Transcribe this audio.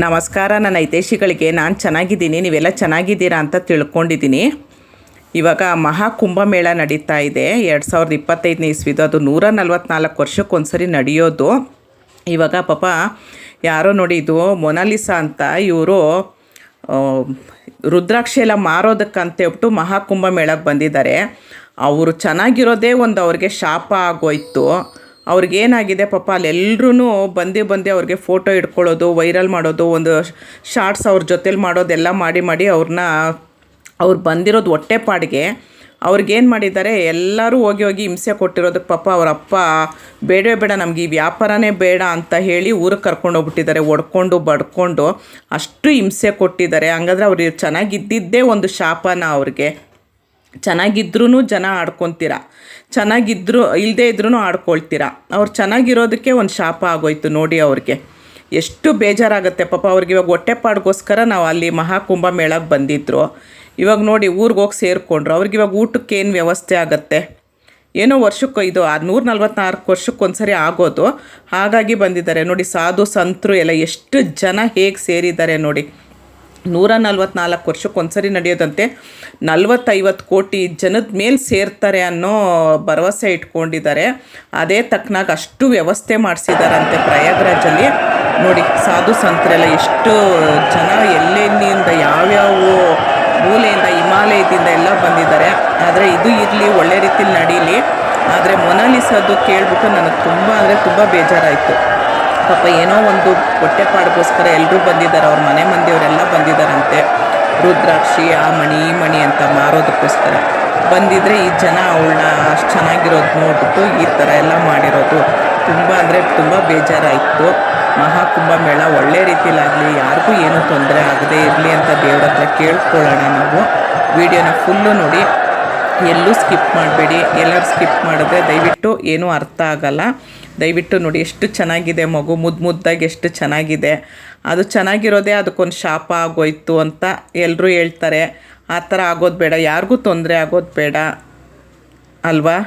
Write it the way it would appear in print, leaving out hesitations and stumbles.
ನಮಸ್ಕಾರ. ನನ್ನ ಹಿತೈಷಿಗಳಿಗೆ ನಾನು ಚೆನ್ನಾಗಿದ್ದೀನಿ, ನೀವೆಲ್ಲ ಚೆನ್ನಾಗಿದ್ದೀರಾ ಅಂತ ತಿಳ್ಕೊಂಡಿದ್ದೀನಿ. ಇವಾಗ ಮಹಾಕುಂಭಮೇಳ ನಡೀತಾ ಇದೆ 2025ನೇ ಇಸ್ವಿದು. ಅದು 144 ವರ್ಷಕ್ಕೊಂದ್ಸರಿ ನಡೆಯೋದು. ಇವಾಗ ಪಾಪ ಯಾರೋ ನೋಡಿ, ಇದು ಮೊನಾಲಿಸಾ ಅಂತ ಇವರು ರುದ್ರಾಕ್ಷಿ ಎಲ್ಲ ಮಾರೋದಕ್ಕಂತೇಳ್ಬಿಟ್ಟು ಮಹಾಕುಂಭಮೇಳಕ್ಕೆ ಬಂದಿದ್ದಾರೆ. ಅವರು ಚೆನ್ನಾಗಿರೋದೇ ಒಂದು ಅವ್ರಿಗೆ ಶಾಪ ಆಗೋಯ್ತು. ಅವ್ರಿಗೇನಾಗಿದೆ ಪಾಪ ಅಲ್ಲೆಲ್ಲರೂ ಬಂದು ಅವ್ರಿಗೆ ಫೋಟೋ ಇಟ್ಕೊಳ್ಳೋದು, ವೈರಲ್ ಮಾಡೋದು, ಒಂದು ಶಾರ್ಟ್ಸ್ ಅವ್ರ ಜೊತೇಲಿ ಮಾಡೋದೆಲ್ಲ ಮಾಡಿ ಅವ್ರು ಬಂದಿರೋದು ಹೊಟ್ಟೆಪಾಡಿಗೆ ಅವ್ರಿಗೇನು ಮಾಡಿದ್ದಾರೆ, ಎಲ್ಲರೂ ಹೋಗಿ ಹಿಂಸೆ ಕೊಟ್ಟಿರೋದಕ್ಕೆ ಪಾಪ ಅವ್ರ ಅಪ್ಪ ಬೇಡ ನಮಗೆ ಈ ವ್ಯಾಪಾರನೇ ಬೇಡ ಅಂತ ಹೇಳಿ ಊರಿಗೆ ಕರ್ಕೊಂಡೋಗ್ಬಿಟ್ಟಿದ್ದಾರೆ. ಹೊಡ್ಕೊಂಡು ಬಡ್ಕೊಂಡು ಅಷ್ಟು ಹಿಂಸೆ ಕೊಟ್ಟಿದ್ದಾರೆ. ಹಂಗಾದ್ರೆ ಅವ್ರು ಚೆನ್ನಾಗಿದ್ದಿದ್ದೇ ಒಂದು ಶಾಪನ ಅವ್ರಿಗೆ. ಚೆನ್ನಾಗಿದ್ರೂ ಜನ ಆಡ್ಕೊತೀರ, ಚೆನ್ನಾಗಿದ್ದರೂ ಇಲ್ಲದೇ ಇದ್ರೂ ಆಡ್ಕೊಳ್ತೀರ. ಅವ್ರು ಚೆನ್ನಾಗಿರೋದಕ್ಕೆ ಒಂದು ಶಾಪ ಆಗೋಯ್ತು ನೋಡಿ. ಅವ್ರಿಗೆ ಎಷ್ಟು ಬೇಜಾರಾಗುತ್ತೆ ಪಾಪ ಅವ್ರಿಗೆ. ಇವಾಗ ಹೊಟ್ಟೆಪಾಡಿಗೋಸ್ಕರ ನಾವು ಅಲ್ಲಿ ಮಹಾಕುಂಭಮೇಳಕ್ಕೆ ಬಂದಿದ್ದರು. ಇವಾಗ ನೋಡಿ ಊರಿಗೆ ಹೋಗಿ ಸೇರಿಕೊಂಡ್ರು. ಅವ್ರಿಗೆ ಇವಾಗ ಊಟಕ್ಕೆ ಏನು ವ್ಯವಸ್ಥೆ ಆಗುತ್ತೆ ಏನೋ ವರ್ಷಕ್ಕೆ ಇದು 144 ವರ್ಷಕ್ಕೊಂದ್ಸರಿ ಆಗೋದು. ಹಾಗಾಗಿ ಬಂದಿದ್ದಾರೆ ನೋಡಿ. ಸಾಧು ಸಂತರು ಎಲ್ಲ ಎಷ್ಟು ಜನ ಹೇಗೆ ಸೇರಿದ್ದಾರೆ ನೋಡಿ. 144 ವರ್ಷಕ್ಕೊಂದ್ಸರಿ ನಡೆಯೋದಂತೆ. 40-50 ಕೋಟಿ ಜನದ ಮೇಲೆ ಸೇರ್ತಾರೆ ಅನ್ನೋ ಭರವಸೆ ಇಟ್ಕೊಂಡಿದ್ದಾರೆ. ಅದೇ ತಕ್ಕನಾಗ ಅಷ್ಟು ವ್ಯವಸ್ಥೆ ಮಾಡಿಸಿದಾರಂತೆ ಪ್ರಯಾಗ್ರಾಜಲ್ಲಿ ನೋಡಿ. ಸಾಧು ಸಂತರೆಲ್ಲ ಎಷ್ಟು ಜನ ಎಲ್ಲೆಲ್ಲಿಂದ ಯಾವ್ಯಾವ ಮೂಲೆಯಿಂದ ಹಿಮಾಲಯದಿಂದ ಎಲ್ಲ ಬಂದಿದ್ದಾರೆ. ಆದರೆ ಇದು ಇರಲಿ, ಒಳ್ಳೆ ರೀತಿಲಿ ನಡೀಲಿ. ಆದರೆ ಮೊನಾಲಿಸಾದು ಕೇಳಿಬಿಟ್ಟು ನನಗೆ ತುಂಬ ಬೇಜಾರಾಯಿತು. ಪಾಪ ಏನೋ ಒಂದು ಹೊಟ್ಟೆಪಾಡಿಗೋಸ್ಕರ ಎಲ್ಲರೂ ಬಂದಿದ್ದಾರೆ. ಅವ್ರ ಮನೆ ಮಂದಿಯವರೆಲ್ಲ ಬಂದಿದ್ದಾರಂತೆ. ರುದ್ರಾಕ್ಷಿ ಆ ಮಣಿ ಈ ಮಣಿ ಅಂತ ಮಾರೋದಕ್ಕೋಸ್ಕರ ಬಂದಿದ್ದರೆ ಈ ಜನ ಅವಳನ್ನ ಅಷ್ಟು ಚೆನ್ನಾಗಿರೋದು ನೋಡ್ಬಿಟ್ಟು ಈ ಥರ ಎಲ್ಲ ಮಾಡಿರೋದು ತುಂಬ ಬೇಜಾರಾಯಿತು. ಮಹಾಕುಂಭಮೇಳ ಒಳ್ಳೆ ರೀತಿಲಾಗಲಿ, ಯಾರಿಗೂ ಏನೂ ತೊಂದರೆ ಆಗದೆ ಇರಲಿ ಅಂತ ದೇವ್ರ ಹತ್ರ ಕೇಳ್ಕೊಳ್ಳೋಣ ನಾವು. ವಿಡಿಯೋನ ಫುಲ್ಲು ನೋಡಿ, ಎಲ್ಲೂ ಸ್ಕಿಪ್ ಮಾಡಬೇಡಿ. ಎಲ್ಲರೂ ಸ್ಕಿಪ್ ಮಾಡಿದ್ರೆ ದಯವಿಟ್ಟು ಏನೂ ಅರ್ಥ ಆಗಲ್ಲ. ದಯವಿಟ್ಟು ನೋಡಿ ಎಷ್ಟು ಚೆನ್ನಾಗಿದೆ ಮಗು, ಮುದ್ದಾಗಿ ಎಷ್ಟು ಚೆನ್ನಾಗಿದೆ. ಅದು ಚೆನ್ನಾಗಿರೋದೇ ಅದಕ್ಕೊಂದು ಶಾಪ ಆಗೋಯ್ತು ಅಂತ ಎಲ್ಲರೂ ಹೇಳ್ತಾರೆ. ಆ ಥರ ಆಗೋದು ಬೇಡ, ಯಾರಿಗೂ ತೊಂದರೆ ಆಗೋದು ಬೇಡ ಅಲ್ವಾ.